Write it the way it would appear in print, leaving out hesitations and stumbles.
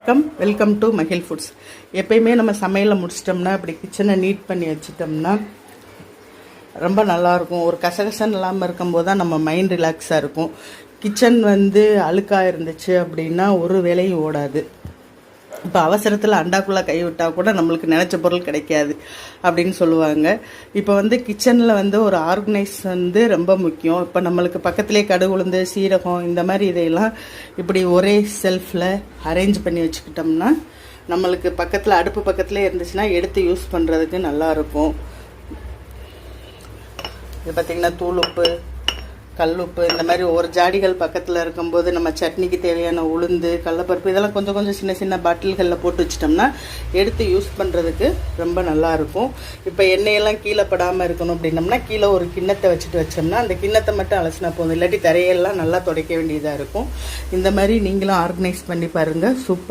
Welcome to மகிழ் foods. எப்பயுமே நம்ம சமையலை முடிச்சிட்டோம்னா இப்படி கிச்சனை நீட் பண்ணி வச்சிட்டோம்னா ரொம்ப நல்லாயிருக்கும். ஒரு கசகசன் இல்லாமல் இருக்கும்போது தான் நம்ம மைண்ட் ரிலாக்ஸாக இருக்கும். கிச்சன் அழுக்காக இருந்துச்சு அப்படின்னா ஒரு வேலையும் ஓடாது. இப்போ அவசரத்தில் அண்டாக்குள்ளே கை விட்டால் கூட நம்மளுக்கு நினச்ச பொருள் கிடைக்காது அப்படின்னு சொல்லுவாங்க. இப்போ கிச்சனில் ஒரு ஆர்கனைஸ் ரொம்ப முக்கியம். இப்போ நம்மளுக்கு பக்கத்துலேயே கடுகு, உளுந்து, சீரகம் இந்த மாதிரி இதையெல்லாம் இப்படி ஒரே செல்ஃபில் அரேஞ்ச் பண்ணி வச்சுக்கிட்டோம்னா நம்மளுக்கு பக்கத்தில் அடுப்பு பக்கத்துலேயே இருந்துச்சுன்னா எடுத்து யூஸ் பண்ணுறதுக்கு நல்லாயிருக்கும். இது பார்த்திங்கன்னா தூள் உப்பு, கல் உப்பு இந்த மாதிரி ஒரு ஜாடிகள் பக்கத்தில் இருக்கும்போது நம்ம சட்னிக்கு தேவையான உளுந்து, கடலப்பருப்பு இதெல்லாம் கொஞ்சம் கொஞ்சம் சின்ன சின்ன பாட்டில்களில் போட்டு வச்சிட்டோம்னா எடுத்து யூஸ் பண்ணுறதுக்கு ரொம்ப நல்லாயிருக்கும். இப்போ எண்ணெயெல்லாம் கீழே படாமல் இருக்கணும் அப்படின்னம்னா கீழே ஒரு கிண்ணத்தை வச்சுட்டு வச்சோம்னா அந்த கிண்ணத்தை மட்டும் அலசினா போதும். இல்லாட்டி தரையெல்லாம் நல்லா துடைக்க வேண்டியதாக இருக்கும். இந்த மாதிரி நீங்களும் ஆர்கனைஸ் பண்ணி பாருங்கள். சூப்பர்.